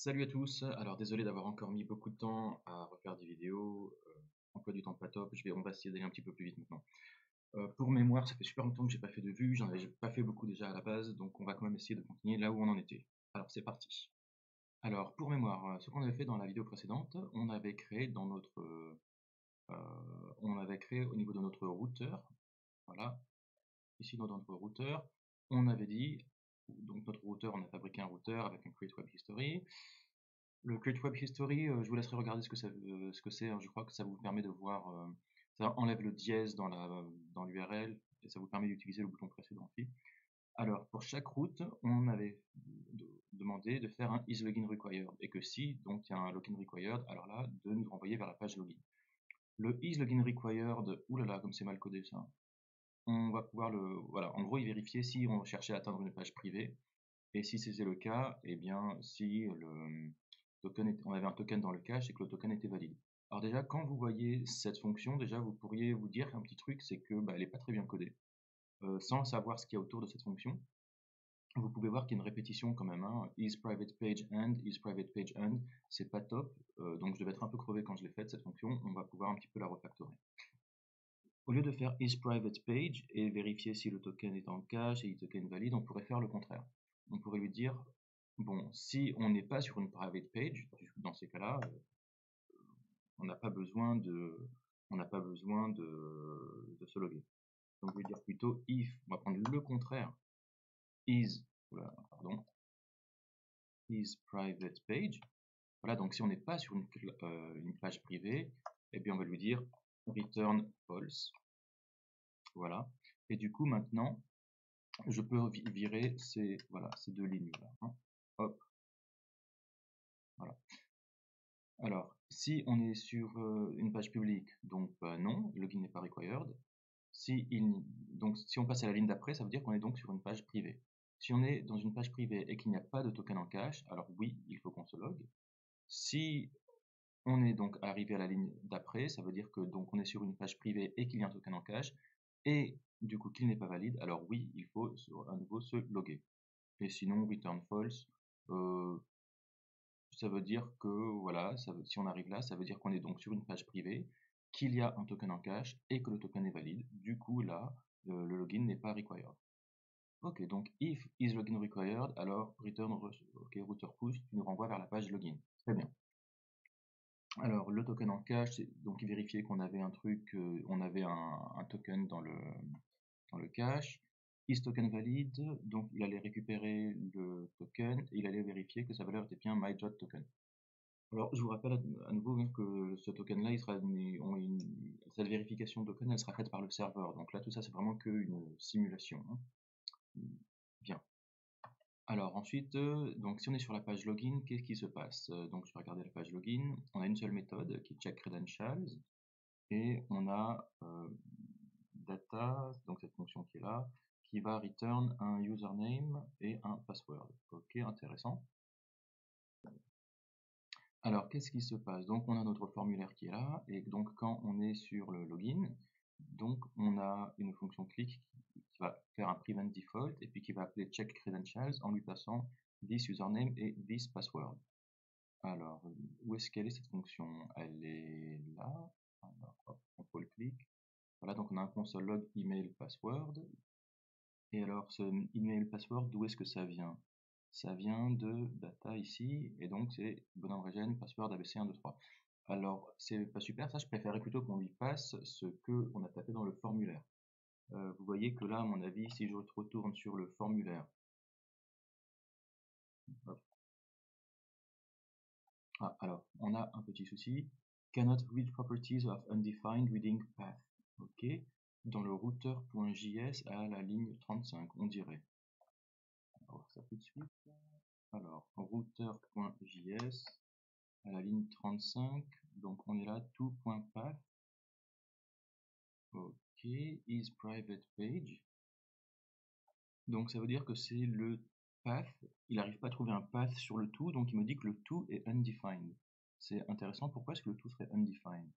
Salut à tous, alors désolé d'avoir encore mis beaucoup de temps à refaire des vidéos, emploi du temps pas top, on va essayer d'aller un petit peu plus vite maintenant. Pour mémoire, ça fait super longtemps que j'ai pas fait de vue, j'en avais pas fait beaucoup déjà à la base, donc on va quand même essayer de continuer là où on en était. Alors c'est parti. Alors pour mémoire, ce qu'on avait fait dans la vidéo précédente, on avait créé au niveau de notre routeur, voilà, ici dans notre routeur, on avait dit, donc notre routeur, on a fabriqué un routeur avec un create web history. Le Create Web History, je vous laisserai regarder ce que c'est, hein. Je crois que ça vous permet de voir, ça enlève le dièse dans l'URL et ça vous permet d'utiliser le bouton précédent aussi. Alors, pour chaque route, on avait demandé de faire un isLogin required et que si donc il y a un login required, alors là, de nous renvoyer vers la page login. Le isLogin required, oulala, comme c'est mal codé ça, on va pouvoir voilà, en gros, il vérifiait si on cherchait à atteindre une page privée et si c'était le cas, eh bien, si on avait un token dans le cache et que le token était valide. Alors déjà, quand vous voyez cette fonction, déjà vous pourriez vous dire un petit truc, c'est que elle n'est pas très bien codée. Sans savoir ce qu'il y a autour de cette fonction, vous pouvez voir qu'il y a une répétition quand même, hein. Is private page end, c'est pas top, donc je devais être un peu crevé quand je l'ai faite cette fonction, on va pouvoir un petit peu la refactorer. Au lieu de faire is private page et vérifier si le token est en cache et le token valide, on pourrait faire le contraire. On pourrait lui dire, bon, si on n'est pas sur une private page, dans ces cas-là, on n'a pas besoin de se loguer. Donc je vais dire plutôt if, on va prendre le contraire, is, is private page. Voilà, donc si on n'est pas sur une page privée, eh bien on va lui dire return false. Voilà. Et du coup maintenant, je peux virer ces deux lignes là, hein. Hop. Voilà. Alors, si on est sur une page publique, donc non, le login n'est pas required. Donc, si on passe à la ligne d'après, ça veut dire qu'on est donc sur une page privée. Si on est dans une page privée et qu'il n'y a pas de token en cache, alors oui, il faut qu'on se log. Si on est donc arrivé à la ligne d'après, ça veut dire que donc on est sur une page privée et qu'il y a un token en cache, et du coup qu'il n'est pas valide, alors oui, il faut à nouveau se loguer. Et sinon, return false, ça veut dire que voilà, si on arrive là, ça veut dire qu'on est donc sur une page privée, qu'il y a un token en cache et que le token est valide. Du coup, là, le login n'est pas required. Ok, donc if is login required, alors return router push qui nous renvoie vers la page login. Très bien. Alors le token en cache, c'est donc vérifier qu'on avait un truc, on avait un token dans le cache. Is token valide, donc il allait récupérer le token et il allait vérifier que sa valeur était bien my.token. Alors, je vous rappelle à nouveau, hein, que ce token-là, cette vérification de token, elle sera faite par le serveur. Donc là, tout ça, c'est vraiment qu'une simulation, hein. Bien. Alors ensuite, donc si on est sur la page login, qu'est-ce qui se passe? Donc je vais regarder la page login. On a une seule méthode qui est check credentials et on a data, donc cette fonction qui est là, qui va return un username et un password. Ok, intéressant. Alors, qu'est-ce qui se passe? Donc, on a notre formulaire qui est là, et donc quand on est sur le login, donc on a une fonction click qui va faire un prevent default, et puis qui va appeler check credentials en lui passant this username et this password. Alors, où est-ce qu'elle est cette fonction? Elle est là. Alors, hop, contrôle click. Voilà, donc on a un console log email password. Et alors, ce email password, d'où est-ce que ça vient? Ça vient de data ici, et donc c'est bonhomme regen, password ABC123. Alors, c'est pas super, ça je préférerais plutôt qu'on lui passe ce qu'on a tapé dans le formulaire. Vous voyez que là, à mon avis, si je retourne sur le formulaire, hop. Ah, alors, on a un petit souci. Cannot read properties of undefined reading path. Ok, dans le router.js à la ligne 35, on dirait. On va voir ça tout de suite. Alors, router.js à la ligne 35, donc on est là, to.path. Ok, is private page. Donc ça veut dire que c'est le path, il n'arrive pas à trouver un path sur le to, donc il me dit que le to est undefined. C'est intéressant, pourquoi est-ce que le to serait undefined?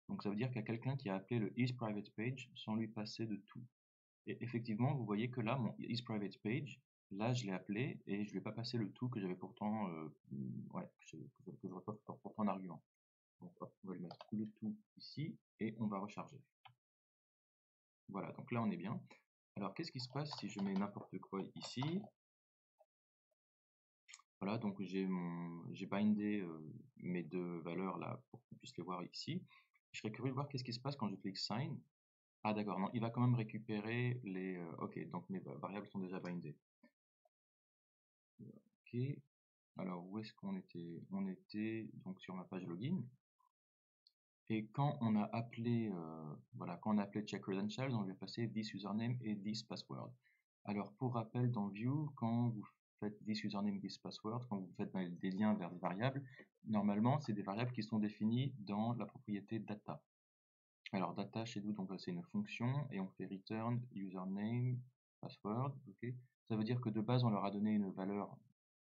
Donc ça veut dire qu'il y a quelqu'un qui a appelé le is private page sans lui passer de to. Et effectivement, vous voyez que là, mon is private page, Là, je l'ai appelé et je lui ai pas passé le tout que j'avais pourtant, ouais, que je reçois pourtant en argument. Donc hop, on va lui mettre le tout ici et on va recharger. Voilà, donc là on est bien. Alors qu'est-ce qui se passe si je mets n'importe quoi ici? Voilà, donc j'ai bindé mes deux valeurs là pour qu'on puisse les voir ici. Je serais curieux de voir qu'est-ce qui se passe quand je clique sign. Ah d'accord, non, il va quand même récupérer les... ok, donc mes variables sont déjà bindées. Ok, alors où est-ce qu'on était? On était donc sur ma page login. Et quand on a appelé, voilà, quand on a appelé check credentials, on lui a passé this username et this password. Alors pour rappel, dans View, quand vous faites this username, this password, quand vous faites des liens vers des variables, normalement c'est des variables qui sont définies dans la propriété data. Alors data chez nous, donc c'est une fonction et on fait return username password. Ok. Ça veut dire que de base on leur a donné une valeur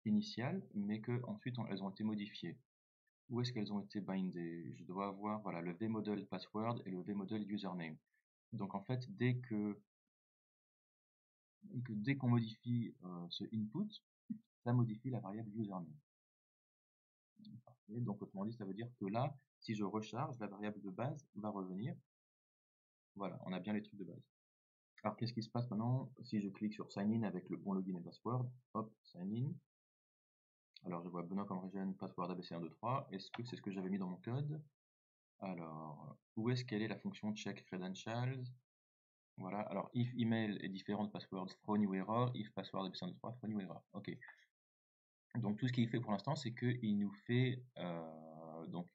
initiale, mais que ensuite elles ont été modifiées. Où est-ce qu'elles ont été bindées? Je dois avoir voilà, le vmodel password et le vmodel username. Donc en fait, dès qu'on modifie ce input, ça modifie la variable username. Parfait. Donc autrement dit, ça veut dire que là, si je recharge, la variable de base va revenir. Voilà, on a bien les trucs de base. Alors qu'est-ce qui se passe maintenant si je clique sur sign in avec le bon login et password? Hop, sign in. Alors je vois Benoît comme region, password ABC123. Est-ce que c'est ce que j'avais mis dans mon code? Alors, où est-ce qu'elle est la fonction check credentials? Voilà, alors if email est différent de password, throw new error, if password ABC123, throw new error. Ok. Donc tout ce qu'il fait pour l'instant, c'est qu'il nous fait, donc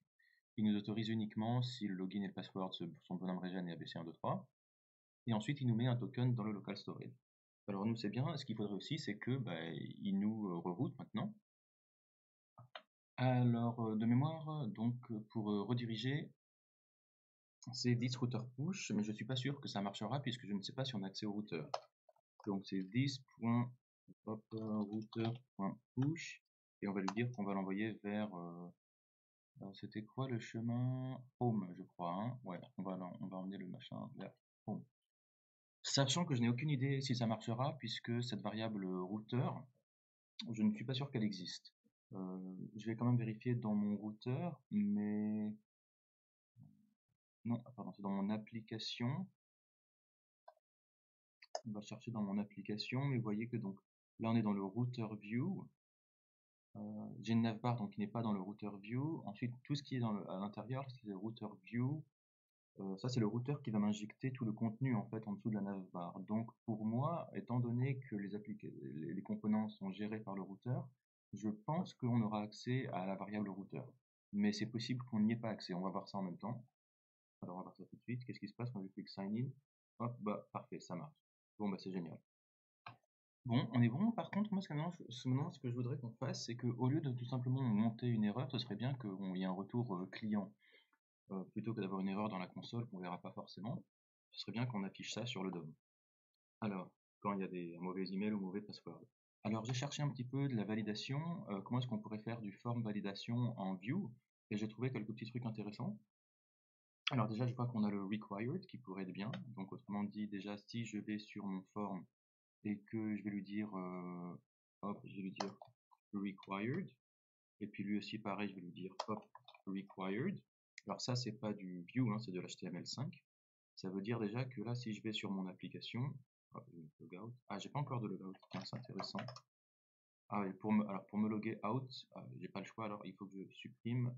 il nous autorise uniquement si le login et le password sont bonhomme regen et ABC123. Et ensuite, il nous met un token dans le local storage. Alors nous, c'est bien. Ce qu'il faudrait aussi, c'est que il nous reroute maintenant. Alors, de mémoire, donc pour rediriger, c'est this router push, mais je suis pas sûr que ça marchera puisque je ne sais pas si on a accès au routeur. Donc c'est this.router.push et on va lui dire qu'on va l'envoyer vers... c'était quoi le chemin? Home, je crois. Hein, ouais, on va emmener le machin vers home. Sachant que je n'ai aucune idée si ça marchera puisque cette variable routeur, je ne suis pas sûr qu'elle existe. Je vais quand même vérifier dans mon routeur, mais... Non, pardon, c'est dans mon application. On va chercher dans mon application, mais vous voyez que donc là on est dans le router view. J'ai une navbar donc qui n'est pas dans le router view. Ensuite tout ce qui est à l'intérieur c'est le router view. Ça c'est le routeur qui va m'injecter tout le contenu en fait en dessous de la navbar. Donc pour moi, étant donné que les composants sont gérés par le routeur, je pense qu'on aura accès à la variable routeur. Mais c'est possible qu'on n'y ait pas accès. On va voir ça en même temps. Alors on va voir ça tout de suite. Qu'est-ce qui se passe quand je clique sign in? Hop, bah parfait, ça marche. Bon bah c'est génial. Bon, on est bon. Par contre, moi, maintenant, ce que je voudrais qu'on fasse, c'est qu'au lieu de tout simplement monter une erreur, ce serait bien qu'il y ait un retour client. Plutôt que d'avoir une erreur dans la console qu'on verra pas forcément, ce serait bien qu'on affiche ça sur le DOM. Alors, quand il y a un mauvais email ou mauvais password. Alors, j'ai cherché un petit peu de la validation. Comment est-ce qu'on pourrait faire du form validation en view? Et j'ai trouvé quelques petits trucs intéressants. Alors déjà, je vois qu'on a le required qui pourrait être bien. Donc, autrement dit, déjà, si je vais sur mon form et que je vais lui dire, hop, je vais lui dire required, et puis lui aussi pareil, je vais lui dire hop, required. Alors ça, c'est pas du view, hein, c'est de l'HTML5. Ça veut dire déjà que là, si je vais sur mon application, hop, logout. Ah, j'ai pas encore de logout, c'est intéressant. Ah, et pour me loguer out, j'ai pas le choix, alors il faut que je supprime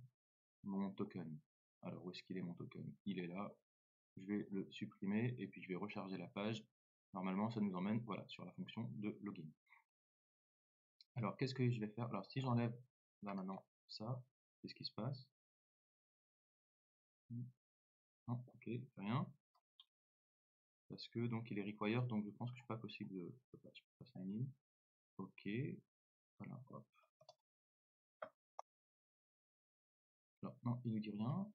mon token. Alors où est-ce qu'il est mon token? Il est là. Je vais le supprimer et puis je vais recharger la page. Normalement, ça nous emmène voilà, sur la fonction de login. Alors, qu'est-ce que je vais faire? Alors, si j'enlève là maintenant ça, qu'est-ce qui se passe? Non, ok, rien. Parce que donc il est required, donc je pense que je suis pas possible de. Je peux pas sign in. Ok. Voilà, hop. Alors, non, il ne dit rien.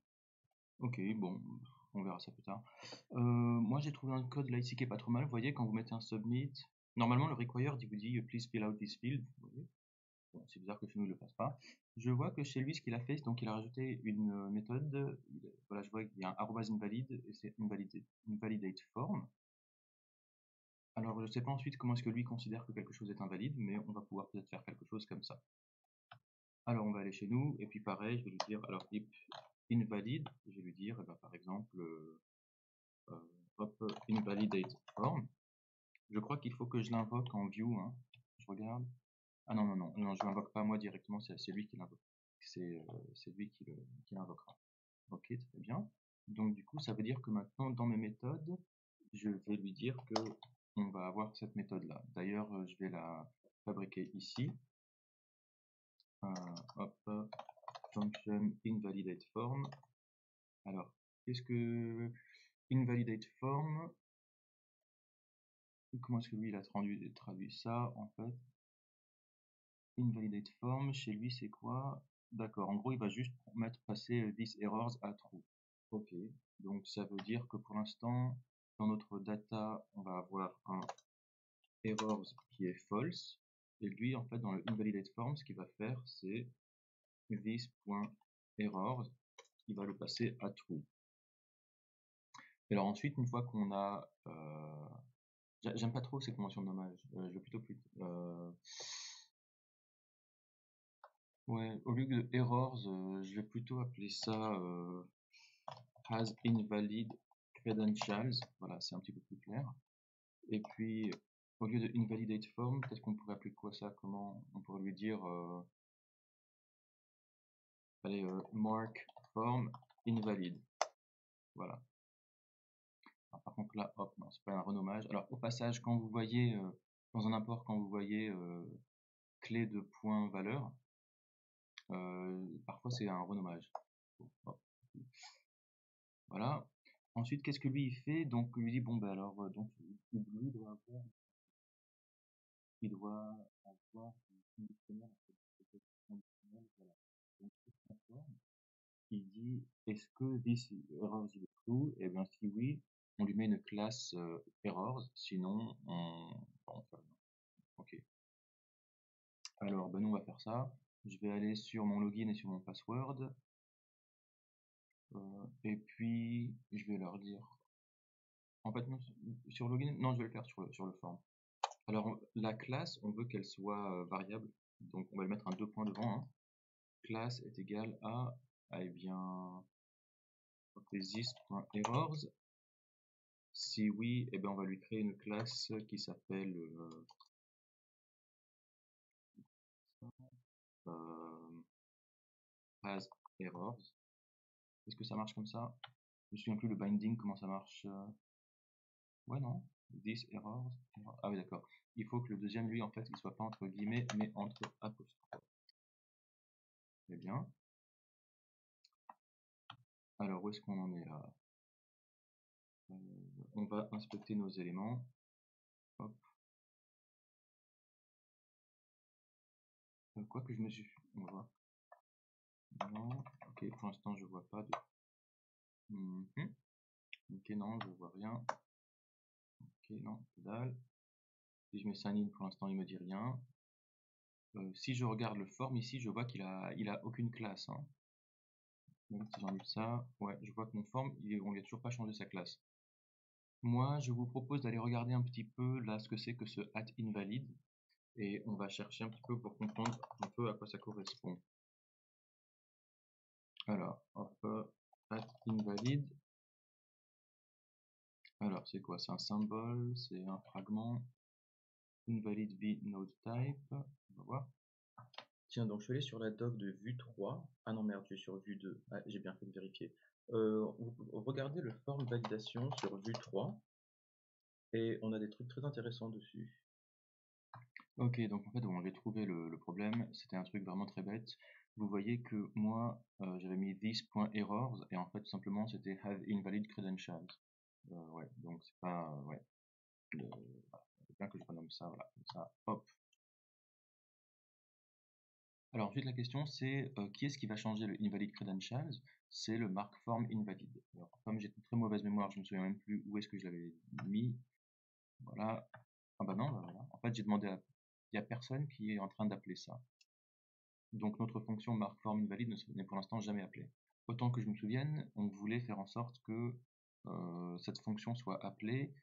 Ok, bon, on verra ça plus tard. Moi j'ai trouvé un code là ici qui est pas trop mal. Vous voyez, quand vous mettez un submit, normalement le required il vous dit please fill out this field. Vous voyez, bon, c'est bizarre que chez nous il ne le fasse pas. Je vois que chez lui ce qu'il a fait, donc il a rajouté une méthode. Voilà, je vois qu'il y a un arrobas invalide et c'est invalidate form. Alors, je ne sais pas ensuite comment est-ce que lui considère que quelque chose est invalide, mais on va pouvoir peut-être faire quelque chose comme ça. Alors, on va aller chez nous, et puis pareil, je vais lui dire, alors, if invalid, je vais lui dire, eh ben, par exemple, hop, invalidate form. Je crois qu'il faut que je l'invoque en view, hein. Je regarde. Ah non, non, non, non, je l'invoque pas moi directement, c'est lui qui l'invoque. C'est lui qui l'invoquera. Ok, très bien. Donc du coup, ça veut dire que maintenant, dans mes méthodes, je vais lui dire que on va avoir cette méthode-là. D'ailleurs, je vais la fabriquer ici. Hop, function invalidate form. Alors, qu'est-ce que invalidate form? Comment est-ce que lui il a traduit ça en fait? Invalidate form, chez lui c'est quoi? D'accord, en gros il va juste passer this errors à true. Ok, donc ça veut dire que pour l'instant, dans notre data, on va avoir un errors qui est false. Et lui, en fait, dans le invalidate form, ce qu'il va faire, c'est this.errors, il va le passer à true. Et alors ensuite, une fois qu'on a... j'aime pas trop ces conventions de nommage. Je vais plutôt... ouais, au lieu de errors, je vais plutôt appeler ça has invalid credentials. Voilà, c'est un petit peu plus clair. Et puis, au lieu de invalidate form, peut-être qu'on pourrait appeler quoi ça? Comment on pourrait lui dire allez, mark form invalid. Voilà. Alors, par contre là, hop, non, c'est pas un renommage. Alors au passage, quand vous voyez dans un import, quand vous voyez clé de point valeur, parfois c'est un renommage. Hop. Voilà. Ensuite, qu'est-ce que lui il fait? Donc il lui dit bon ben alors donc lui il doit avoir un conditionnel, conditionnel, voilà. Donc, il dit est-ce que this errors is true? Et bien si oui, on lui met une classe errors, sinon on fait rien. Ok. Alors ben nous on va faire ça. Je vais aller sur mon login et sur mon password. Et puis je vais leur dire. En fait non, sur login, non je vais le faire sur le form. Alors la classe, on veut qu'elle soit variable. Donc on va le mettre un 2 points devant. Hein. Classe est égale à eh bien this.errors. Si oui, eh ben on va lui créer une classe qui s'appelle as errors. Est-ce que ça marche comme ça? Je me souviens plus le binding, comment ça marche. Ouais, non. This errors. Ah oui, d'accord. Il faut que le deuxième, lui, en fait, il soit pas entre guillemets, mais entre apostrophes. Très bien. Alors, où est-ce qu'on en est là? On va inspecter nos éléments. Hop. Quoi que je me suis... On va voir. Non. Ok, pour l'instant, je vois pas de... Ok, non, je vois rien. Ok, non, que dalle. Si je mets sign in, pour l'instant, il me dit rien. Si je regarde le form ici, je vois qu'il a aucune classe. Hein. Même si j'enlève ça, ouais, je vois que mon form, on lui a toujours pas changé sa classe. Moi, je vous propose d'aller regarder un petit peu là ce que c'est que ce @invalid et on va chercher un petit peu pour comprendre un peu à quoi ça correspond. Alors, hop, @invalid. Alors, c'est quoi? C'est un symbole, c'est un fragment. Invalid v node type. On va voir. Tiens, donc je suis allé sur la doc de vue 3. Ah non, merde, je suis sur vue 2. Ah, j'ai bien fait de vérifier. Regardez le form validation sur vue 3 et on a des trucs très intéressants dessus. Ok, donc en fait, bon, j'ai trouvé le problème. C'était un truc vraiment très bête. Vous voyez que moi, j'avais mis this.errors et en fait, tout simplement, c'était have invalid credentials. Ouais, donc c'est pas. Ouais. C'est bien que je renomme ça, voilà, comme ça, hop. Alors ensuite la question c'est qui est-ce qui va changer le invalid credentials? C'est le mark form invalid. Alors comme j'ai une très mauvaise mémoire, je me souviens même plus où est-ce que je l'avais mis. Voilà. Ah bah non, bah voilà. En fait j'ai demandé à... Il n'y a personne qui est en train d'appeler ça. Donc notre fonction mark form invalid n'est pour l'instant jamais appelée. Autant que je me souvienne, on voulait faire en sorte que cette fonction soit appelée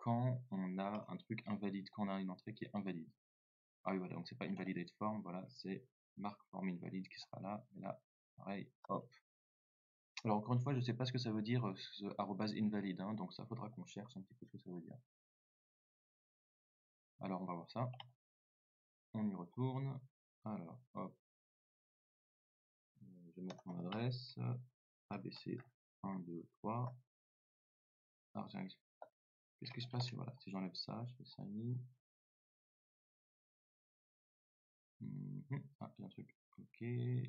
quand on a un truc invalide, quand on a une entrée qui est invalide. Ah oui, voilà, donc c'est pas invalidate form, voilà, c'est marque form invalide qui sera là, et là, pareil, hop. Alors encore une fois, je sais pas ce que ça veut dire, ce arrobase invalide, hein, donc ça faudra qu'on cherche un petit peu ce que ça veut dire. Alors on va voir ça. On y retourne. Alors, hop. Je vais mettre mon adresse. ABC 1, 2, 3. Alors, qu'est-ce qui se passe? Voilà, si j'enlève ça, je fais sign in. Ah, il y a un truc. Ok.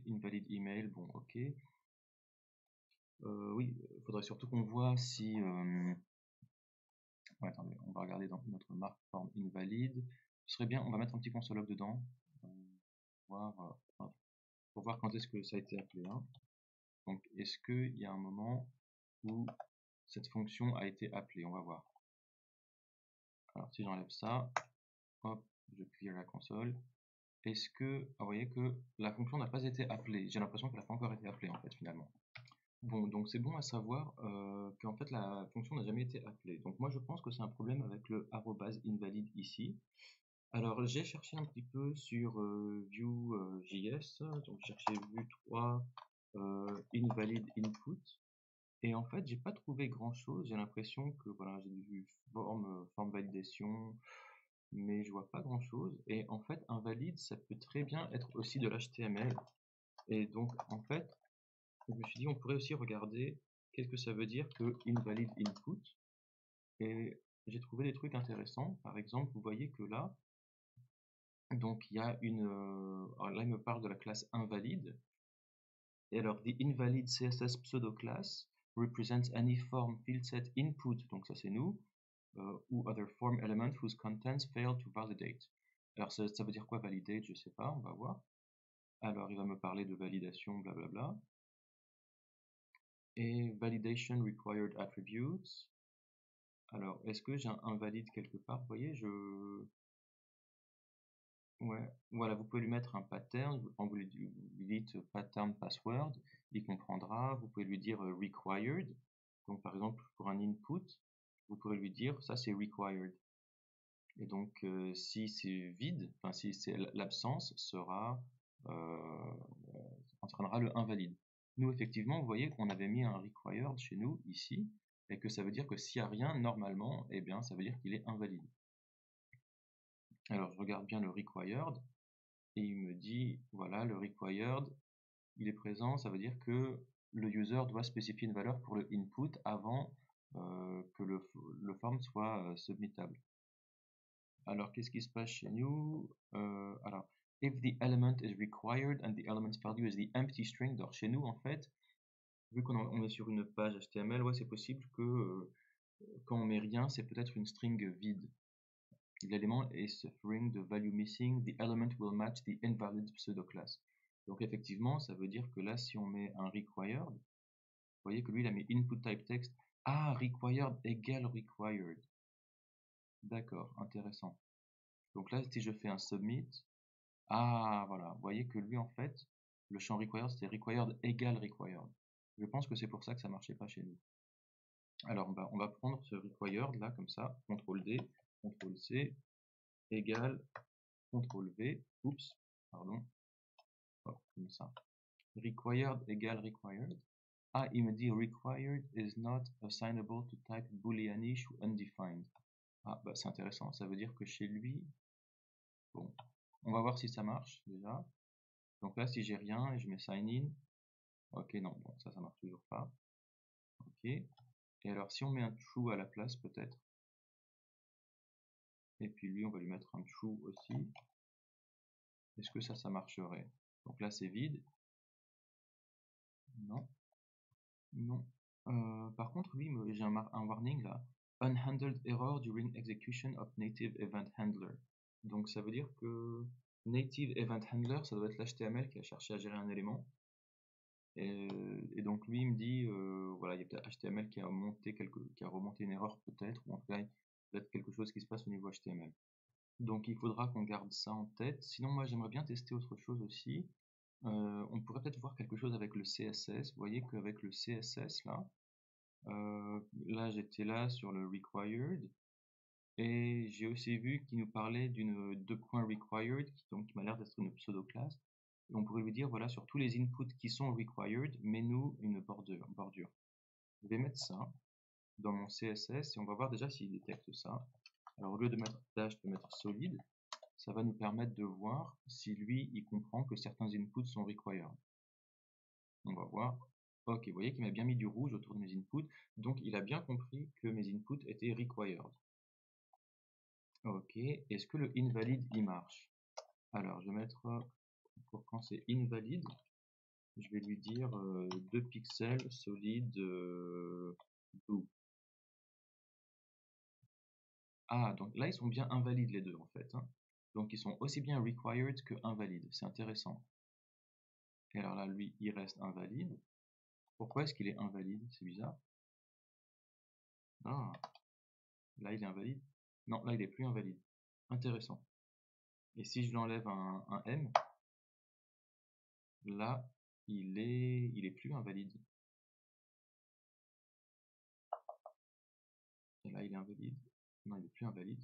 Invalid email. Bon, ok. Oui, il faudrait surtout qu'on voit si. Ouais, attendez, on va regarder dans notre marque form invalide. Ce serait bien, on va mettre un petit console log dedans. Voir, pour voir quand est-ce que ça a été appelé. Hein. Donc, est-ce qu'il y a un moment où cette fonction a été appelée? On va voir. Alors, si j'enlève ça, hop, je clear la console. Est-ce que, vous voyez que la fonction n'a pas été appelée? J'ai l'impression qu'elle n'a pas encore été appelée, en fait, finalement. Bon, donc c'est bon à savoir qu'en fait, la fonction n'a jamais été appelée. Donc moi, je pense que c'est un problème avec le arrobase invalide ici. Alors, j'ai cherché un petit peu sur Vue.js, donc j'ai cherché Vue3 invalid input. Et en fait, j'ai pas trouvé grand chose. J'ai l'impression que voilà, j'ai vu forme validation, mais je vois pas grand chose. Et en fait, invalide, ça peut très bien être aussi de l'HTML. Et donc, en fait, je me suis dit, on pourrait aussi regarder qu'est-ce que ça veut dire que invalid input. Et j'ai trouvé des trucs intéressants. Par exemple, vous voyez que là, donc il y a une. Alors là, il me parle de la classe invalide. Et alors, the invalid CSS pseudo class represents any form field set input, donc ça c'est nous, ou other form element whose contents fail to validate. Alors ça veut dire quoi validate? Je sais pas, on va voir. Alors il va me parler de validation, blablabla. Et validation required attributes. Alors est-ce que j'ai un invalide quelque part? Vous voyez, ouais, voilà, vous pouvez lui mettre un pattern, quand vous lui dites pattern password, il comprendra, vous pouvez lui dire required, donc par exemple pour un input, vous pourrez lui dire ça c'est required. Et donc si c'est vide, enfin si c'est l'absence sera entraînera le invalide. Nous effectivement, vous voyez qu'on avait mis un required chez nous ici, et que ça veut dire que s'il n'y a rien normalement, eh bien ça veut dire qu'il est invalide. Alors je regarde bien le required. Et il me dit, voilà, le required, il est présent, ça veut dire que le user doit spécifier une valeur pour le input avant que le form soit submittable. Alors, qu'est-ce qui se passe chez nous? Alors, if the element is required and the element's value is the empty string, donc chez nous, en fait, vu qu'on est sur une page HTML, ouais, c'est possible que quand on met rien, c'est peut-être une string vide. L'élément est suffering the value missing, the element will match the invalid pseudo class. Donc effectivement, ça veut dire que là, si on met un required, vous voyez que lui, il a mis input type text. Ah, required égale required. D'accord, intéressant. Donc là, si je fais un submit, ah, voilà, vous voyez que lui, en fait, le champ required, c'était required égale required. Je pense que c'est pour ça que ça marchait pas chez nous. Alors, bah, on va prendre ce required là, comme ça, CTRL D, CTRL C, égale CTRL V, oups, pardon, hop, comme ça. Required égale required. Ah, il me dit required is not assignable to type booleanish ou undefined. Ah, bah c'est intéressant, ça veut dire que chez lui, bon, on va voir si ça marche déjà. Donc là, si j'ai rien et je mets sign in, ok, non, bon, ça marche toujours pas. Ok, et alors si on met un true à la place, peut-être. Et puis lui, on va lui mettre un true aussi. Est-ce que ça marcherait? Donc là, c'est vide. Non. Non. Par contre, lui, j'ai un warning là. Unhandled error during execution of native event handler. Donc ça veut dire que native event handler, ça doit être l'HTML qui a cherché à gérer un élément. Et donc lui, il me dit, voilà, il y a peut-être HTML qui a remonté une erreur peut-être, ou en tout cas, peut-être quelque chose qui se passe au niveau HTML. Donc il faudra qu'on garde ça en tête. Sinon, moi, j'aimerais bien tester autre chose aussi. On pourrait peut-être voir quelque chose avec le CSS. Vous voyez qu'avec le CSS là, là j'étais là sur le required Et j'ai aussi vu qu'il nous parlait d'une .required, qui m'a l'air d'être une pseudo-classe. Et on pourrait lui dire, voilà, sur tous les inputs qui sont required, mets-nous une bordure. Je vais mettre ça dans mon CSS et on va voir déjà s'il détecte ça. Alors au lieu de mettre dash, je peux mettre solid. Ça va nous permettre de voir si lui, il comprend que certains inputs sont required. On va voir. Ok, vous voyez qu'il m'a bien mis du rouge autour de mes inputs. Donc il a bien compris que mes inputs étaient required. Ok, est-ce que le invalid il marche? Alors je vais mettre, pour quand c'est invalid, je vais lui dire 2 pixels solide blue. Ah, donc là ils sont bien invalides les deux en fait, hein. Donc ils sont aussi bien required que invalide, c'est intéressant. Et alors là lui il reste invalide. Pourquoi est-ce qu'il est invalide? C'est bizarre. Ah, là il est invalide? Non, là il est plus invalide. Intéressant. Et si je lui enlève un M, là il est plus invalide. Et là il est invalide. Non, il est plus invalide.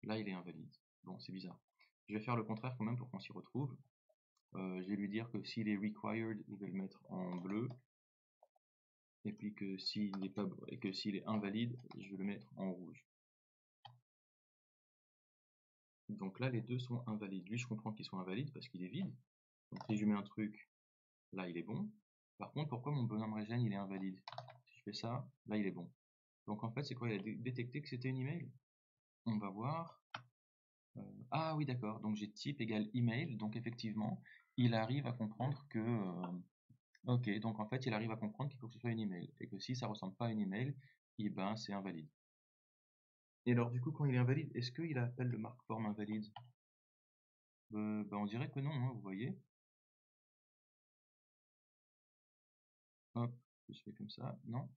Là il est invalide. Bon, c'est bizarre. Je vais faire le contraire quand même pour qu'on s'y retrouve. Je vais lui dire que s'il est required, il va le mettre en bleu. Et puis que s'il n'est pas et que s'il est invalide, je vais le mettre en rouge. Donc là, les deux sont invalides. Lui, je comprends qu'ils sont invalides parce qu'il est vide. Donc si je mets un truc, là, il est bon. Par contre, pourquoi mon bonhomme régène, il est invalide? Si je fais ça, là, il est bon. Donc en fait, c'est quoi? Il a détecté que c'était une email. On va voir. Ah oui, d'accord. Donc j'ai type égale email. Donc effectivement, il arrive à comprendre que... ok, donc en fait, il arrive à comprendre qu'il faut que ce soit une email. Et que si ça ressemble pas à une email, eh ben, c'est invalide. Et alors, du coup, quand il est invalide, est-ce qu'il appelle le mark-form invalide? On dirait que non, hein, vous voyez. Hop, je fais comme ça, non.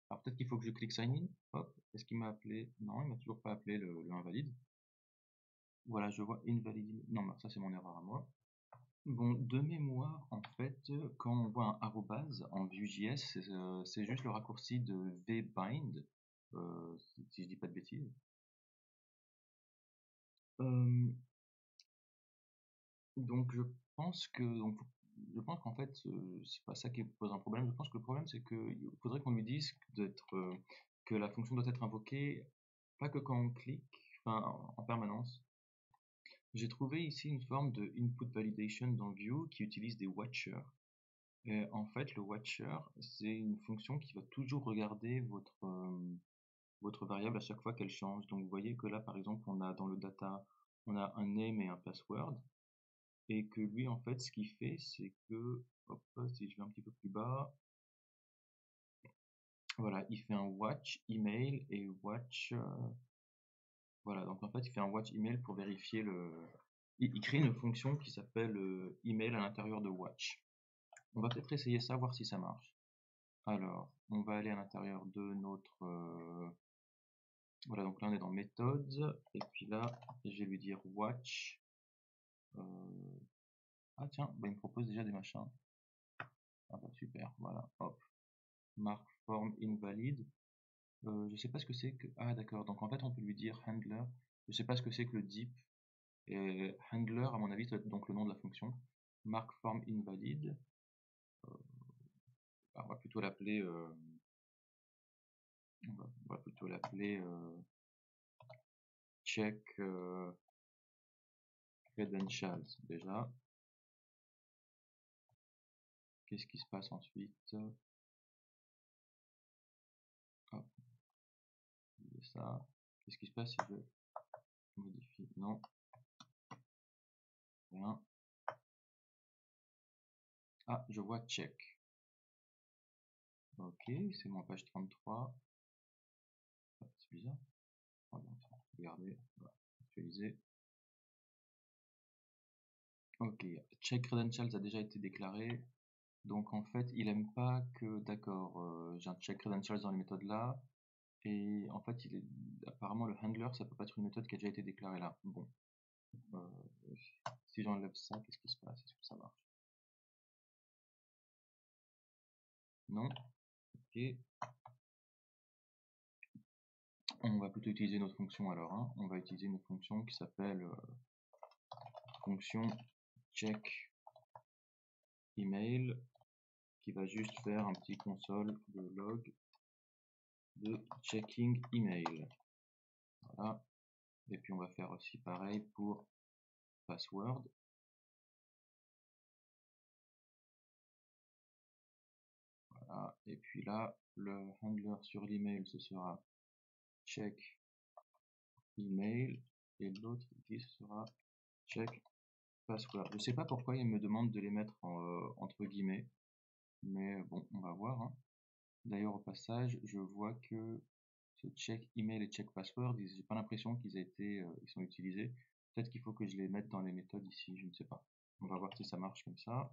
Alors peut-être qu'il faut que je clique sign in. Hop, est-ce qu'il m'a appelé? Non, il m'a toujours pas appelé le invalide. Voilà, je vois invalid. Non, ça c'est mon erreur à moi. Bon, de mémoire, en fait, quand on voit un arrobase en Vue.js, c'est juste le raccourci de vbind, si je dis pas de bêtises. Donc je pense qu'en fait c'est pas ça qui pose un problème. Je pense que le problème c'est qu'il faudrait qu'on lui dise que la fonction doit être invoquée pas que quand on clique, enfin en permanence. J'ai trouvé ici une forme de input validation dans Vue qui utilise des watchers. Et en fait le watcher c'est une fonction qui va toujours regarder votre variable à chaque fois qu'elle change. Donc vous voyez que là par exemple on a dans le data on a un name et un password. Et que lui, en fait, ce qu'il fait, c'est que, hop, si je vais un petit peu plus bas, voilà, il fait un watch email et watch, voilà, donc en fait, il fait un watch email pour vérifier il crée une fonction qui s'appelle email à l'intérieur de watch. On va peut-être essayer ça, voir si ça marche. Alors, on va aller à l'intérieur de notre, voilà, donc là on est dans methods, et puis là, je vais lui dire watch, ah tiens, il me propose déjà des machins. Ah bah super, voilà, hop. Mark form invalid. Je sais pas ce que c'est que... Ah d'accord, donc en fait on peut lui dire handler. Je sais pas ce que c'est que le deep. Et handler, à mon avis, c'est donc le nom de la fonction. Mark form invalid. On va plutôt l'appeler... on va plutôt l'appeler check credentials déjà. Qu'est-ce qui se passe ensuite? Hop, ça. Qu'est-ce qui se passe si je modifie? Non. Rien. Ah, je vois check. Ok, c'est mon page 33. Ah, c'est bizarre. Regardez, on va actualiser. Ok, check credentials a déjà été déclaré. Donc en fait, il aime pas que, d'accord, j'ai un check credentials dans les méthodes là. Et en fait, apparemment le handler, ça peut pas être une méthode qui a déjà été déclarée là. Bon, si j'enlève ça, qu'est-ce qui se passe? Est-ce que ça marche? Non. Ok. On va plutôt utiliser notre fonction alors, hein. On va utiliser une fonction qui s'appelle fonction check email, qui va juste faire un petit console de log de checking email. Voilà. Et puis on va faire aussi pareil pour password. Voilà. Et puis là, le handler sur l'email, ce sera check email, et l'autre ici, ce sera check password. Je sais pas pourquoi il me demande de les mettre entre guillemets, mais bon, on va voir, hein. D'ailleurs, au passage, je vois que ce check email et check password, j'ai pas l'impression qu'ils ils sont utilisés. Peut-être qu'il faut que je les mette dans les méthodes ici, je ne sais pas. On va voir si ça marche comme ça.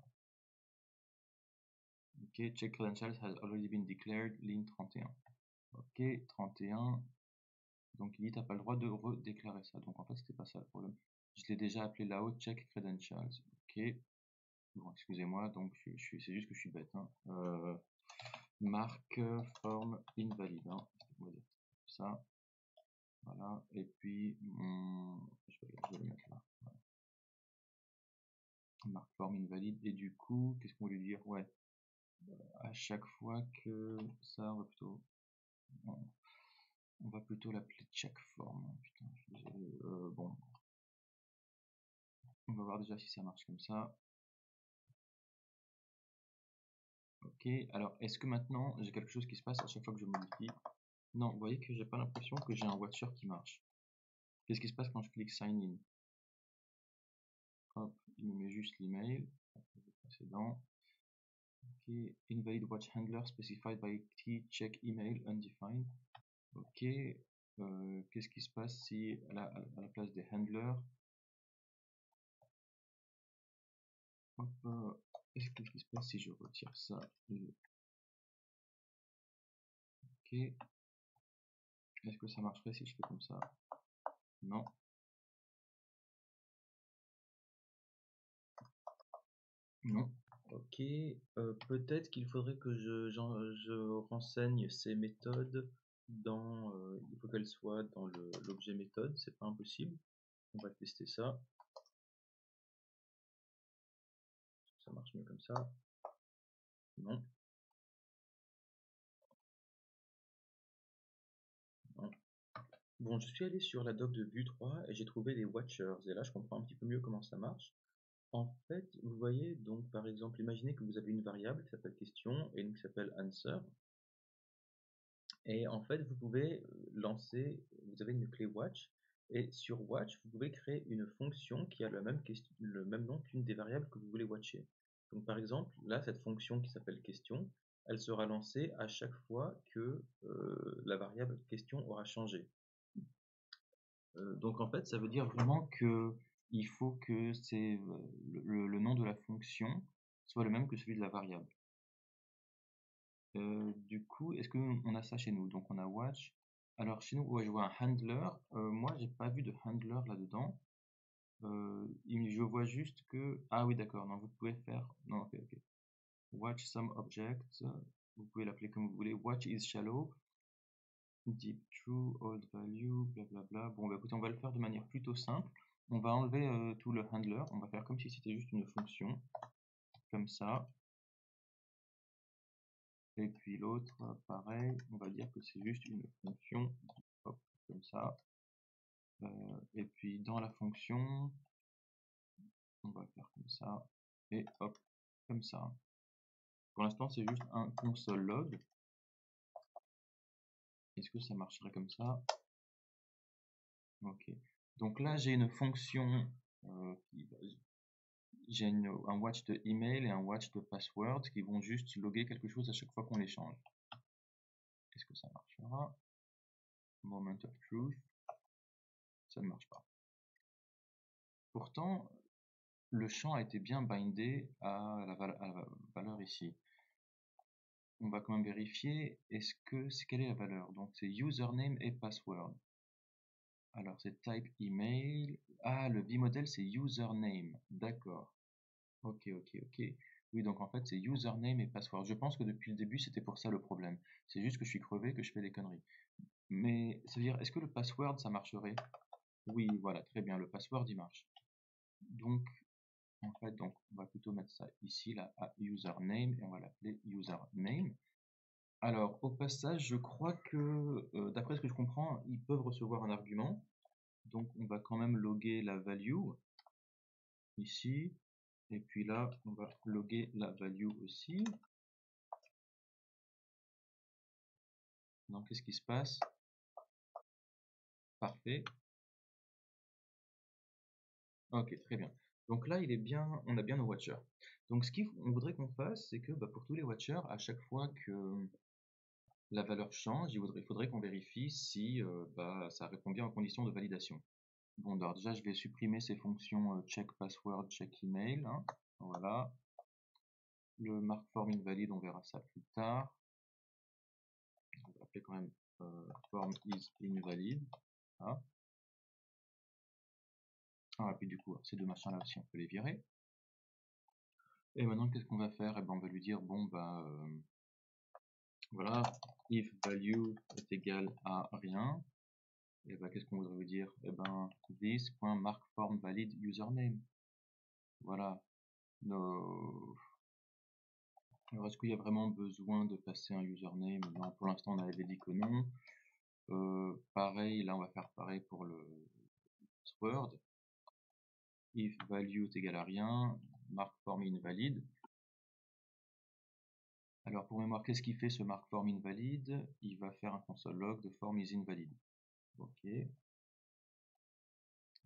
Ok, check credentials has already been declared, ligne 31. Ok, 31. Donc il dit t'as pas le droit de redéclarer ça. Donc en fait c'était pas ça le problème. Je l'ai déjà appelé là-haut check credentials. Ok. Bon, excusez-moi, donc c'est juste que je suis bête, hein. Marque forme invalide, hein. On va dire ça. Voilà. Et puis je vais le mettre là. Voilà. Marque forme invalide. Et du coup, qu'est-ce qu'on va lui dire? Ouais. À chaque fois que ça, on va plutôt l'appeler check form. Putain, je suis désolé. Bon. On va voir déjà si ça marche comme ça. Ok, alors est-ce que maintenant j'ai quelque chose qui se passe à chaque fois que je modifie? Non, vous voyez que j'ai pas l'impression que j'ai un watcher qui marche. Qu'est-ce qui se passe quand je clique sign in? Hop, il me met juste l'email. Précédent. Ok, invalid watch handler specified by t check email undefined. Ok, qu'est-ce qui se passe si à la place des handlers, hop, qu'est-ce qui se passe si je retire ça? Ok, est-ce que ça marcherait si je fais comme ça? Non. Non. Ok, peut-être qu'il faudrait que je renseigne ces méthodes dans, il faut qu'elles soient dans l'objet méthode, c'est pas impossible. On va tester ça. Ça marche mieux comme ça. Non. Non. Bon, je suis allé sur la doc de Vue 3 et j'ai trouvé des watchers. Et là, je comprends un petit peu mieux comment ça marche. En fait, vous voyez, donc par exemple, imaginez que vous avez une variable qui s'appelle question et une qui s'appelle answer. Et en fait, vous pouvez lancer, vous avez une clé watch, et sur watch, vous pouvez créer une fonction qui a le même nom qu'une des variables que vous voulez watcher. Donc par exemple, là, cette fonction qui s'appelle question, elle sera lancée à chaque fois que la variable question aura changé. Donc en fait, ça veut dire vraiment que il faut que le nom de la fonction soit le même que celui de la variable. Du coup, est-ce qu'on a ça chez nous? Donc on a watch. Alors chez nous, ouais, je vois un handler. Moi, j'ai pas vu de handler là-dedans. Je vois juste que... Ah oui, d'accord. Non, vous pouvez faire... Non, ok, ok. Watch some object. Vous pouvez l'appeler comme vous voulez. Watch is shallow. Deep true, old value, blablabla. Bon, bah écoutez, on va le faire de manière plutôt simple. On va enlever tout le handler. On va faire comme si c'était juste une fonction. Comme ça. Et puis l'autre, pareil, on va dire que c'est juste une fonction, hop, comme ça. Et puis dans la fonction, on va faire comme ça, et hop, comme ça. Pour l'instant, c'est juste un console log. Est-ce que ça marcherait comme ça? Ok. Donc là, j'ai une fonction, j'ai un watch de email et un watch de password qui vont juste loguer quelque chose à chaque fois qu'on les change. Est-ce que ça marchera? Moment of truth. Ça ne marche pas. Pourtant, le champ a été bien bindé à la valeur ici. On va quand même vérifier, quelle est la valeur? Donc c'est username et password. Alors c'est type email. Ah, le bimodèle c'est username. D'accord. Ok, ok, ok. Oui, donc en fait c'est username et password. Je pense que depuis le début c'était pour ça le problème. C'est juste que je suis crevé, que je fais des conneries. Mais ça veut dire, est-ce que le password ça marcherait? Oui, voilà, très bien, le password il marche. Donc, en fait, donc, on va plutôt mettre ça ici, là, à username, et on va l'appeler username. Alors, au passage, je crois que, d'après ce que je comprends, ils peuvent recevoir un argument. Donc, on va quand même loguer la value ici. Et puis là, on va loguer la value aussi. Donc, qu'est-ce qui se passe? Parfait. Ok, très bien. Donc là, il est bien, on a bien nos watchers. Donc, ce qu'on voudrait qu'on fasse, c'est que pour tous les watchers, à chaque fois que la valeur change, il faudrait qu'on vérifie si ça répond bien aux conditions de validation. Bon, alors déjà, je vais supprimer ces fonctions check password, check email. Hein. Voilà. Le mark form invalid, on verra ça plus tard. On va appeler quand même form is invalid. Voilà. Ah, et puis du coup, ces deux machins là aussi, on peut les virer. Et maintenant, qu'est-ce qu'on va faire? Eh ben, on va lui dire, bon, voilà, if value est égal à rien, et ben, qu'est-ce qu'on voudrait lui dire? Eh ben, this.markFormValid username. Voilà. Alors, est-ce qu'il y a vraiment besoin de passer un username? Non, pour l'instant, on avait dit que non. Pareil, là, on va faire pareil pour le password. If value est égal à rien, markForm invalid. Alors, pour mémoire, qu'est-ce qu'il fait ce markForm invalid? Il va faire un console log de form is invalid. Ok.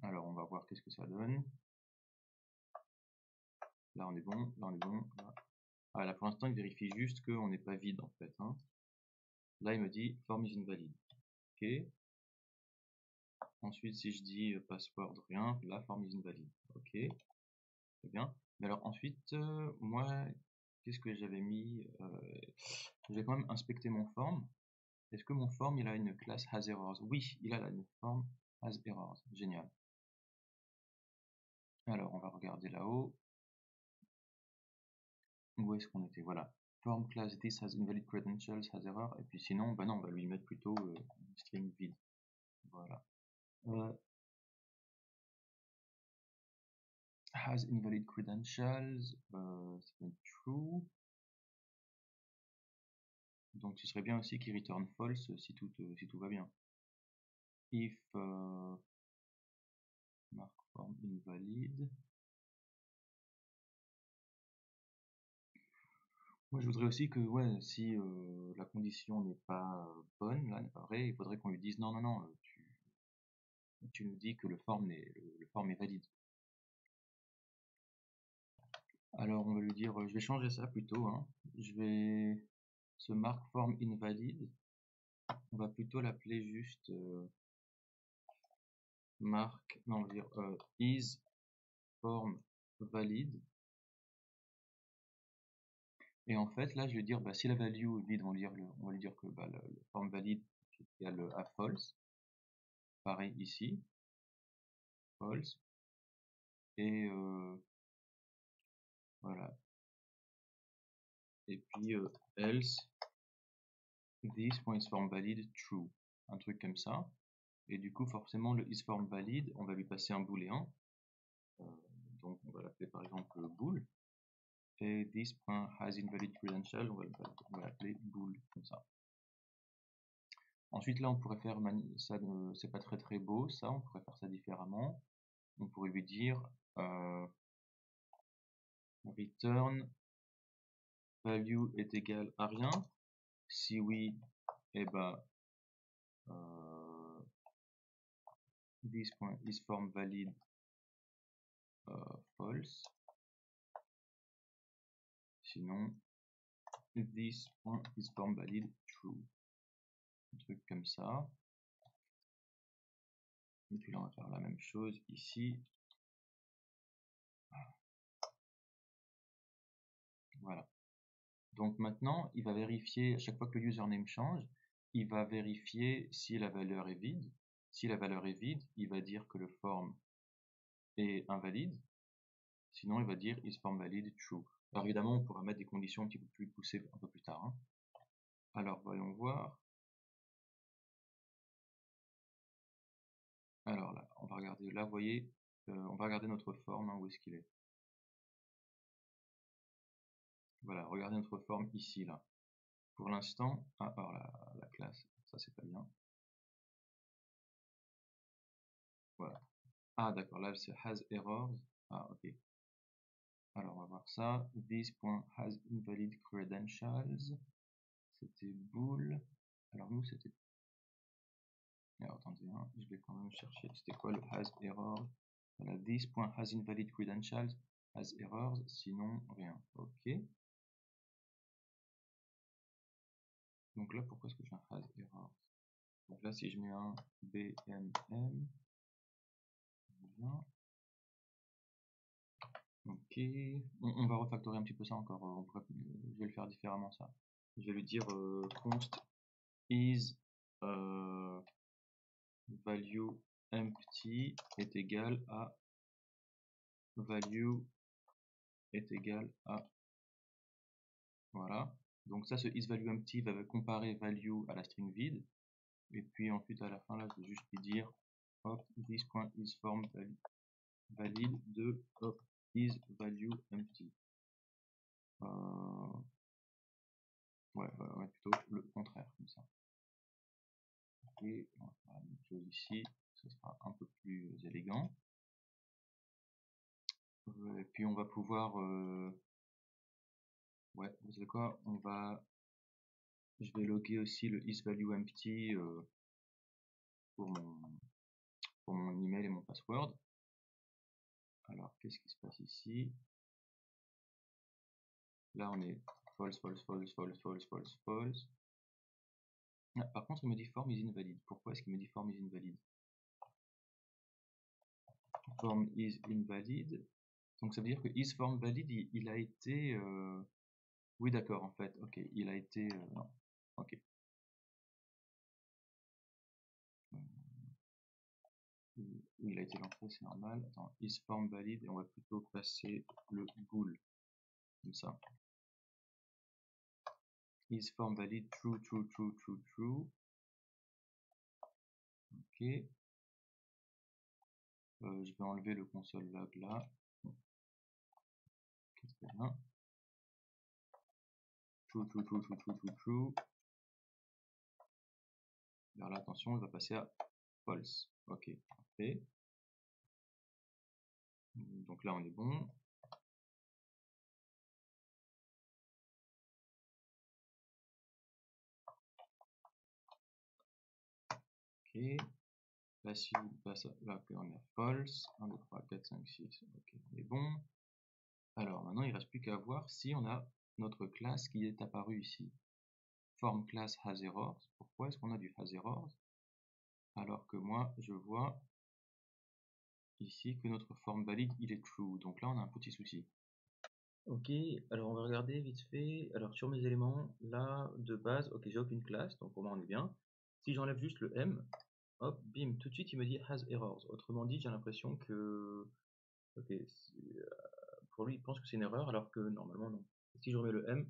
Alors, on va voir qu'est-ce que ça donne. Là, on est bon. Là, on est bon. Là. Ah, là, pour l'instant, il vérifie juste qu'on n'est pas vide, en fait. Hein. Là, il me dit form is invalid. Ok. Ensuite, si je dis password rien, là, form is invalid. Ok. Très bien. Mais alors, ensuite, moi, qu'est-ce que j'avais mis j'ai quand même inspecté mon form. Est-ce que mon form, il a une classe has errors? Oui, il a là une form has errors. Génial. Alors, on va regarder là-haut. Où est-ce qu'on était? Voilà. Form class this has invalid credentials, has error. Et puis sinon, non, on va lui mettre plutôt string vide. Voilà. Has invalid credentials, c'est true. Donc ce serait bien aussi qu'il return false si tout va bien. If mark form invalid. Moi je voudrais aussi que ouais, si la condition n'est pas bonne, là n'est pas vraie, il faudrait qu'on lui dise non non non, tu nous dis que le form est valide. Alors on va lui dire, je vais changer ça plutôt, hein. Je vais ce mark form invalid, on va plutôt l'appeler juste mark, non on va dire is form valid. Et en fait là je vais dire si la value est vide, on va lui dire que le form valid est égal à false. Pareil ici, false. Et voilà. Et puis else this.isFormValid true. Un truc comme ça. Et du coup forcément le isFormValid, on va lui passer un booléen. Donc on va l'appeler par exemple bool. Et this.hasInvalidCredential, on va l'appeler bool, comme ça. Ensuite là on pourrait faire, ça c'est pas très très beau ça, on pourrait faire ça différemment. On pourrait lui dire return value est égal à rien. Si oui, et this.isFormValid false. Sinon, this.isFormValid true. Un truc comme ça. Et puis là, on va faire la même chose ici. Voilà. Donc maintenant, il va vérifier, à chaque fois que le username change, il va vérifier si la valeur est vide. Si la valeur est vide, il va dire que le form est invalide. Sinon, il va dire isFormValid true. Alors évidemment, on pourra mettre des conditions un petit peu plus poussées un peu plus tard. Hein. Alors, voyons voir. Alors là, on va regarder, là, vous voyez, on va regarder notre forme, hein, où est-ce qu'il est. Voilà, regardez notre forme ici, là. Pour l'instant, alors la classe, ça c'est pas bien. Voilà. Ah d'accord, là c'est has errors. Ah ok. Alors on va voir ça. This.has invalid credentials. C'était bool. Alors nous c'était. Alors attendez, hein, je vais quand même chercher. C'était quoi le has error? Voilà, this.has invalid credentials, has errors, sinon rien. Ok. Donc là pourquoi est-ce que j'ai un has errors? Donc là si je mets un BMM, bien. Ok, on va refactorer un petit peu ça encore, je vais le faire différemment ça. Je vais lui dire const is value empty est égal à value est égal à, voilà. Donc ça, ce is value empty va comparer value à la string vide. Et puis ensuite à la fin là, je vais juste lui dire hop, this.isForm valide de hop, is value empty. Ouais, on va plutôt le contraire comme ça. Et on va faire la même chose ici, ce sera un peu plus élégant. Et puis on va pouvoir, ouais, vous savez quoi, je vais loguer aussi le isValueEmpty pour mon email et mon password. Alors qu'est-ce qui se passe ici? Là on est false, false, false, false, false, false, false. Ah, par contre il me dit form is invalid. Pourquoi est-ce qu'il me dit form is invalid? Form is invalid. Donc ça veut dire que isFormValid il a été oui d'accord en fait, ok, il a été non, ok. Il a été lancé, c'est normal. Attends, isFormValid et on va plutôt passer le bool comme ça. isFormValid true, true, true, true, true. Ok. Je vais enlever le console log là. Okay, très bien. True, true, true, true, true, true, true. Alors là, attention, il va passer à false. Ok, parfait. Donc là, on est bon. Ok. Là, si vous passez là, on est à false. 1, 2, 3, 4, 5, 6. Ok, on est bon. Alors maintenant, il ne reste plus qu'à voir si on a notre classe qui est apparue ici. Form class has errors. Pourquoi est-ce qu'on a du has errors alors que moi, je vois ici que notre forme valide, il est true. Donc là, on a un petit souci. Ok, alors on va regarder vite fait. Alors sur mes éléments, là, de base, ok, j'ai aucune classe, donc pour moi, on est bien. Si j'enlève juste le M, hop, bim, tout de suite, il me dit has errors. Autrement dit, j'ai l'impression que... Ok, pour lui, il pense que c'est une erreur, alors que normalement, non. Si je remets le M,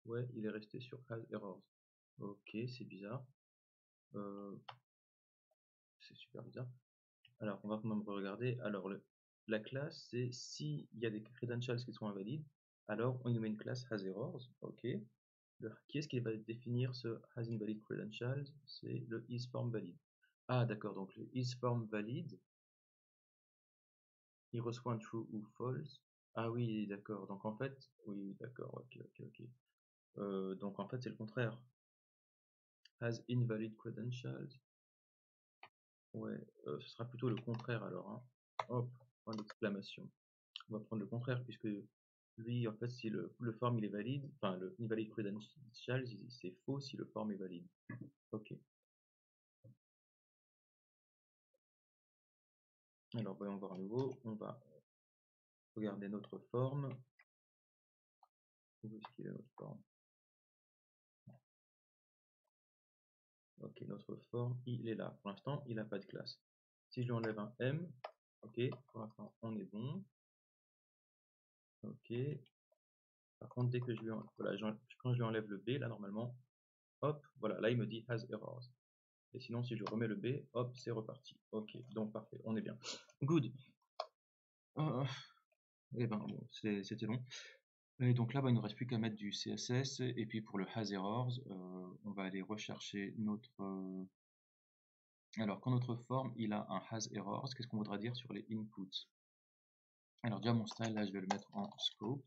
ouais, il est resté sur has errors. Ok, c'est bizarre. C'est super bizarre. Alors, on va quand même regarder. Alors, la classe, c'est s'il y a des credentials qui sont invalides, alors on y met une classe hasErrors. Ok. Qui est-ce qui va définir ce hasInvalid credentials? C'est le isFormValid. Ah, d'accord. Donc, le isFormValid, il reçoit un true ou false. Ah oui, d'accord. Donc, en fait, oui, d'accord. Ok, ok, ok. Donc, en fait, c'est le contraire. HasInvalid credentials. Ouais, ce sera plutôt le contraire alors. Hein. Hop, point d'exclamation. On va prendre le contraire puisque lui, en fait, si le form il est valide, enfin le invalid credentials, c'est faux si le form est valide. Ok. Alors voyons voir à nouveau. On va regarder notre forme. Où est-ce qu'il est notre forme? Ok, notre forme, il est là. Pour l'instant, il n'a pas de classe. Si je lui enlève un M, ok, pour l'instant, on est bon. Ok. Par contre, dès que voilà, quand je lui enlève le B, là, normalement, hop, voilà, là, il me dit has errors. Et sinon, si je remets le B, hop, c'est reparti. Ok, donc parfait, on est bien. Good. Et ben bon, c'était long. Et donc là, il ne nous reste plus qu'à mettre du CSS. Et puis pour le has errors, on va aller rechercher notre... alors, quand notre forme, il a un has errors, qu'est-ce qu'on voudra dire sur les inputs? Alors déjà, mon style, là, je vais le mettre en scope.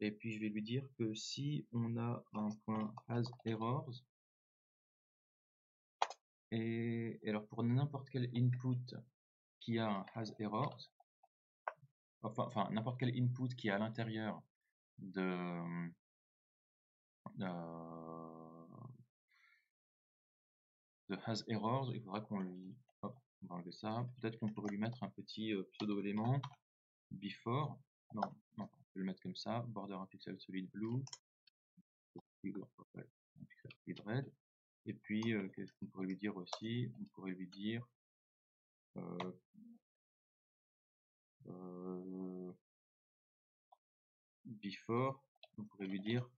Et puis, je vais lui dire que si on a un point has errors, et alors pour n'importe quel input qui a un has errors, enfin n'importe quel input qui est à l'intérieur de has errors, il faudra qu'on lui... Hop, on va enlever ça. Peut-être qu'on pourrait lui mettre un petit pseudo-élément before. Non, non, on peut le mettre comme ça. Border un pixel solid blue. Un pixel solid red. Et puis, qu'est-ce qu'on pourrait lui dire aussi? On pourrait lui dire before, on pourrait lui dire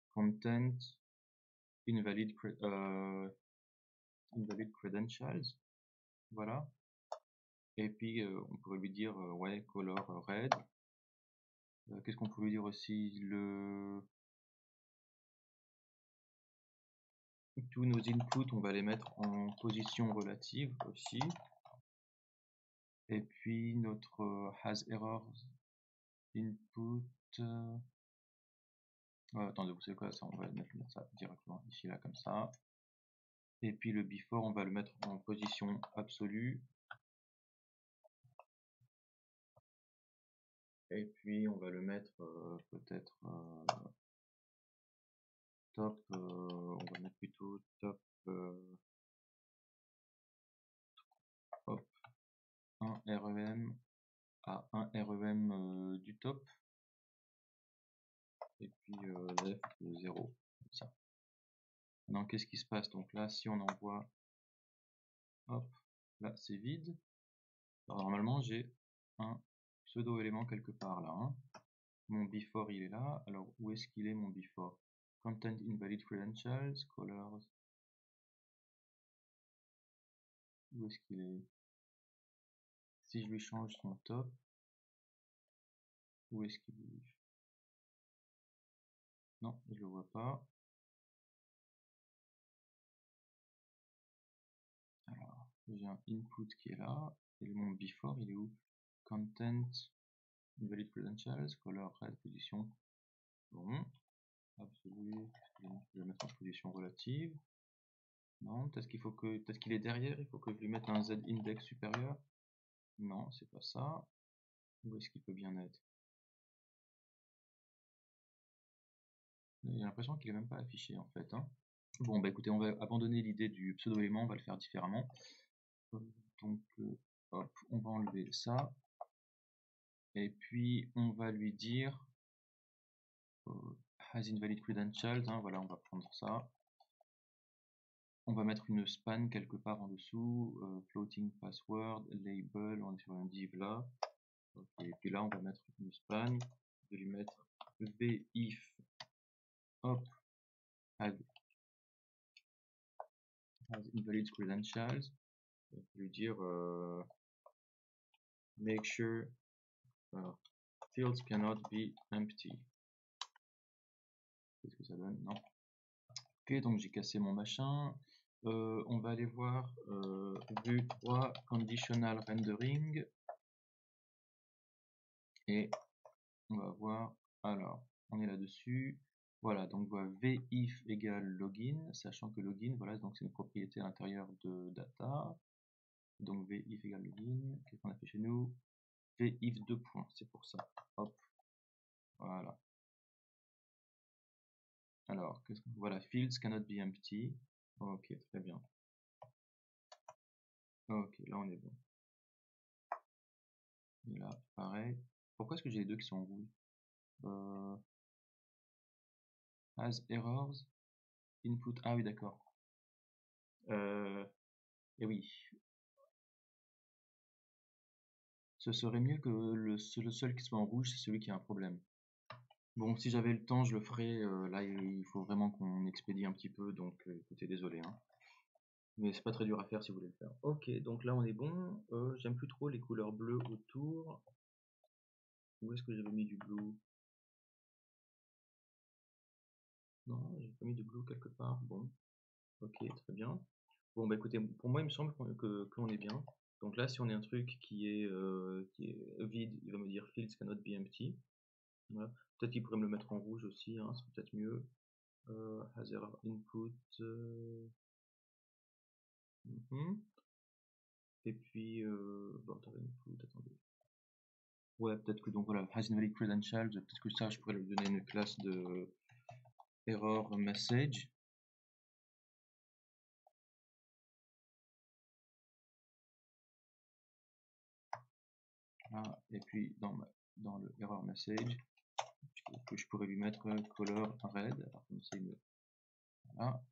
content invalid, invalid credentials. Voilà. Et puis, on pourrait lui dire ouais, color red. Qu'est-ce qu'on peut lui dire aussi? Tous nos inputs, on va les mettre en position relative aussi. Et puis notre has errors input. Attendez, vous savez quoi? Ça, on va mettre ça directement ici, là, comme ça. Et puis le before, on va le mettre en position absolue. Et puis on va le mettre peut-être top, on va mettre plutôt top hop, 1 REM à 1 REM du top. Et puis left 0, comme ça. Donc qu'est-ce qui se passe? Donc là, si on envoie, hop, là c'est vide. Alors, normalement, j'ai un pseudo-élément quelque part là. Hein. Mon before il est là. Alors où est-ce qu'il est mon before? Content invalid credentials, colors. Où est-ce qu'il est? Si je lui change son top, où est-ce qu'il bouge? Non, je le vois pas. Alors, j'ai un input qui est là. Et mon before, il est où? Content invalid credentials, color red, position. Bon. Absolu. Je vais le mettre en position relative. Non, peut-être qu'il faut que, peut-être qu'il est derrière, il faut que je lui mette un Z index supérieur. Non, c'est pas ça. Où est-ce qu'il peut bien être? J'ai l'impression qu'il est même pas affiché en fait. Hein. Bon, bah écoutez, on va abandonner l'idée du pseudo-élément, on va le faire différemment. Donc, hop, on va enlever ça. Et puis, on va lui dire has invalid credentials. Hein, voilà, on va prendre ça. On va mettre une span quelque part en dessous. Floating password, label, on est sur un div là. Okay, et puis là, on va mettre une span. Je vais lui mettre vif hop has invalid credentials. Je vais lui dire make sure fields cannot be empty. Qu'est-ce que ça donne? Non. Ok, donc j'ai cassé mon machin. On va aller voir vue 3 conditional rendering. Et on va voir, alors, on est là-dessus. Voilà, donc on voit vif égale login, sachant que login, voilà, donc c'est une propriété à l'intérieur de data. Donc vif égale login, qu'est-ce qu'on a fait chez nous? Vif 2 points, c'est pour ça. Hop, voilà. Alors, voilà, fields cannot be empty. Ok, très bien. Ok, là on est bon. Et là, pareil. Pourquoi est-ce que j'ai les deux qui sont rouges? Has errors, input. Ah oui, d'accord. Et oui. Ce serait mieux que le seul qui soit en rouge, c'est celui qui a un problème. Bon, si j'avais le temps, je le ferais. Là, il faut vraiment qu'on expédie un petit peu, donc écoutez, désolé. Hein. Mais c'est pas très dur à faire si vous voulez le faire. Ok, donc là on est bon. J'aime plus trop les couleurs bleues autour. Où est-ce que j'avais mis du blue? Non, j'ai pas mis de blue quelque part. Bon, ok, très bien. Bon, bah écoutez, pour moi il me semble qu'on est bien. Donc là, si on a un truc qui est vide, il va me dire fields cannot be empty. Voilà. Peut-être qu'il pourrait me le mettre en rouge aussi, hein, c'est peut-être mieux. Has error input. Et puis, border input, attendez. Ouais, peut-être que donc voilà, has invalid credentials, peut-être que ça, je pourrais lui donner une classe de error message. Voilà. Et puis dans le error message, que je pourrais lui mettre color red. Alors comme ça, voilà.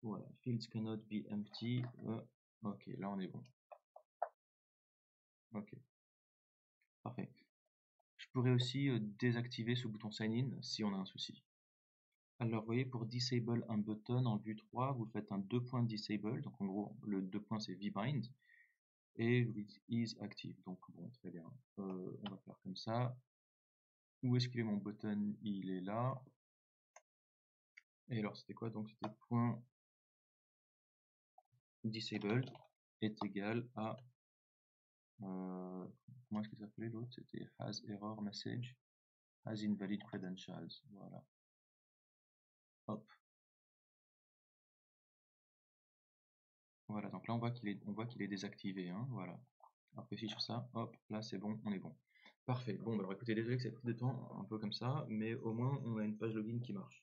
Voilà, fields cannot be empty. Ok, là on est bon. Ok, parfait. Je pourrais aussi désactiver ce bouton sign in si on a un souci. Alors, vous voyez, pour disable un button en vue 3, vous faites un 2 points disable. Donc, en gros, le 2 points c'est vbind. Et with is active. Donc, bon, très bien. On va faire comme ça. Où est-ce qu'il est mon button? Il est là. Et alors, c'était quoi? Donc, c'était point disabled est égal à. Comment est-ce que ça s'appelait l'autre? C'était has error message, has invalid credentials. Voilà. Hop. Voilà, donc là on voit qu'il est désactivé, hein, voilà. Après si je fais ça, hop, là c'est bon, on est bon. Parfait. Bon, bah alors écoutez, désolé que ça ait pris du temps, un peu comme ça, mais au moins on a une page login qui marche.